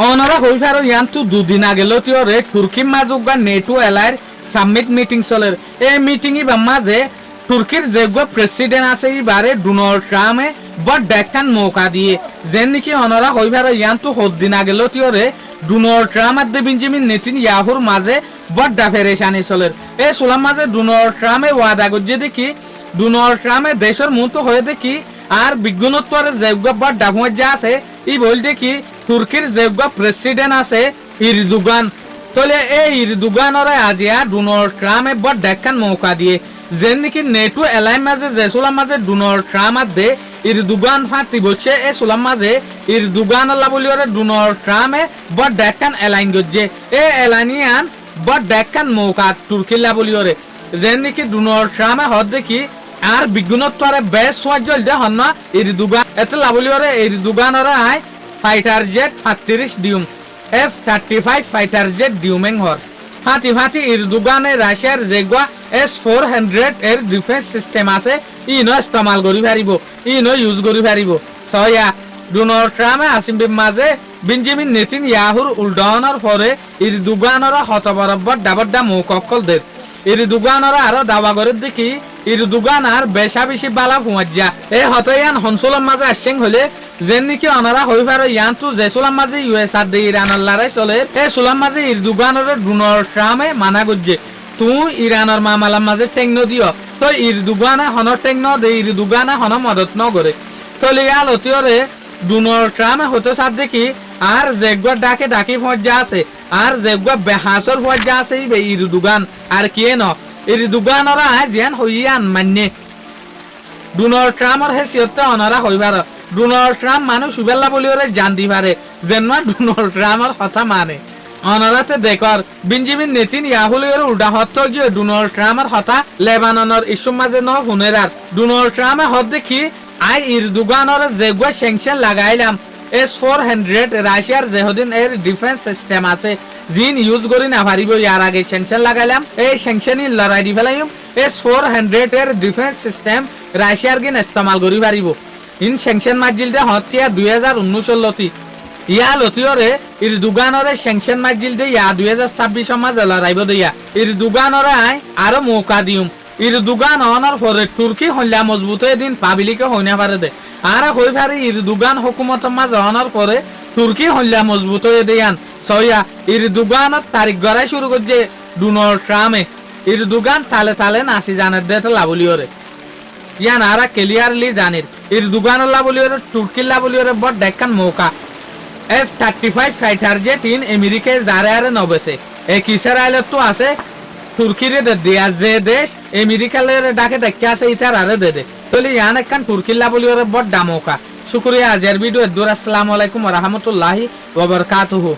অনরা হইফারো ইয়ান্তু দুদিন আগে লতিওরে তুর্কি মাজুগা নেটো এলাইর সামিট মিটিং চলের এই মিটিং ইবা মাঝে তুর্কির যেগো প্রেসিডেন্ট আছে ইবারে ডোনাল্ড ট্রাম্পে বড় দেখান মৌকা দিয়ে যেন নাকি অনরা হইফারো ইয়ান্তু হদ্দিন আগে লতিওরে ডোনাল্ড ট্রাম্প আর বেঞ্জামিন নেতানিয়াহুর মাঝে বড় ফেরেশানি চলের এই সোলাম মাঝে ডোনাল্ড ট্রাম্পে ওয়াদা করছে দেখি ডোনাল্ড ট্রাম্পে দেশের মতো হয়ে দেখি আর বিজ্ঞানোত্তরে যেগো বড় ডাফমজ্জা আছে ই বল দেখি তুর্কির যেগো প্রেসিডেন্ট আছে ইরদোগান তলে এই ইরদোগানরে আজিয়া ডোনাল্ড ট্রাম্পে বড় দেখান মৌকা দিয়ে যেন নাকি নেটো এলাই মাঝে যে সোলাম মাঝে ডোনাল্ড ট্রাম্প আর দে ইরদোগান ফাঁতি বসে এই সোলাম মাঝে ইরদোগান আল্লাহ বলি ওরে ডোনাল্ড ট্রাম্পে বড় দেখান এলাইন গজ্জে এই এলানিয়ান বড় দেখান মৌকা তুর্কিল্লা বলি ওরে যেন নাকি ডোনাল্ড ট্রাম্পে হদ দেখি আর বিজ্ঞানোত্তরে বেশ সোয়াজল দে হন না ইরদোগান এত লাবলি ওরে ইরদোগানরে আয় ফাইটার জেট 35 ডিউম F-35 ফাইটার জেট ডিউমেং হর ফাতি ফাতি ইরদোগানে রাশিয়ার যেগা S-400 এর ডিফেন্স সিস্টেম আছে ইনো ইস্তেমাল করি পারিব ইনো ইউজ করি পারিব সয়া ডোনাল্ড ট্রাম্পে আসিম মাঝে বেঞ্জামিন নেতানিয়াহুর উল্ডানোর পরে ইরদোগানর হতবরব্বর ডাবড্ডা মৌকক্কল দের ইরদোগানর আরো দাবা করে দেখি ইরদোগান আর বেশা বেশি বালা ফুমাজ্জা এই হতয়ান হনসুলাম মাঝে আসছেন হলে যেন নাকি অনারা হই পারে ইয়ান্তু যে সুলাম মাঝে ইউএস আর দে ইরানের লড়াই চলে এই সুলাম মাঝে ইরদোগানর ডোনাল্ড ট্রাম্পে মানা করছে তুই ইরানের মামালার মাঝে টেংনো দিও তো ইরদোগানে হন টেংনো দে ইরদোগানে হন মদত ন করে তো লিয়া লতিওরে ডোনাল্ড ট্রাম্পে হতে সাথ দেখি আর যেগা ডাকে ডাকি ফজ্জা আছে আর যেগা বেহাসর ফজ্জা আছে ইরদোগান আর কে ন ইরদোগানরা যেন হইয়ান মান্য ডোনাল্ড ট্রাম্পর হেসিয়তে অনারা হইবার ডোনাল্ড ট্রাম্প মানুষ সুবেল্লা বলি ওরে জান দি পারে যেন ডোনাল্ড ট্রাম্পর কথা মানে অনারাতে দেখর বেঞ্জামিন নেতানিয়াহুর উল্টা হত গিয়ে ডোনাল্ড ট্রাম্পর কথা লেবাননের ইস্যু মাঝে ন ফুনেরার ডোনাল্ড ট্রাম্পে হদ দেখি আই ইরদোগানর যেগুয়া স্যাংশন লাগাইলাম S-400 রাশিয়ার যেহদিন এর ডিফেন্স সিস্টেম আছে জিন ইউজ করি না পারিব ইয়ার আগে স্যাংশন লাগাইলাম এই স্যাংশনই লড়াই দি ফেলাইম S-400 এর ডিফেন্স সিস্টেম রাশিয়ার গিন ইস্তেমাল করি পারিব ইন স্যাংশন মাজিলতে হতিয়া 2019 লতি ইয়া লতিওরে ইরদোগানরে স্যাংশন মাজিলতে ইয়া 2026 মাঝে লড়াইব দিয়া ইরদোগানরে আই আরো মৌকা দিউম ইরদোগান অনার পরে তুর্কি হইলা মজবুত দিন পাবলিকে হইনা পারে দে আর হই পারে ইরদোগান হুকুমত মাঝে অনার পরে তুর্কি হইলা মজবুত দেয়ান সয়া ইরদোগানের তারিখ গড়াই শুরু করছে ডোনাল্ড ট্রাম্পে ইরদোগান তালে তালে নাসি জানের দে লাবলি ওরে ইয়ান আর ক্লিয়ারলি জানির ইরদোগান লাবলি ওরে তুর্কি লাবলি ওরে বড় দেখান মৌকা F-35 ফাইটার জেট ইন আমেরিকায় যারে আরে নবেছে এই কিসের আইলে তো আছে তুর্কিরে দে দিয়া যে দেশ আমেরিকালের ডাকে দেখে আছে ইতার আরে দে দে তলি ইয়ান একখান তুর্কিল্লা বলি ওরে বড় দামৌকা শুক্রিয়া আজের ভিডিও দূর আসসালামু আলাইকুম ওয়া রাহমাতুল্লাহি ওয়া বারাকাতুহু।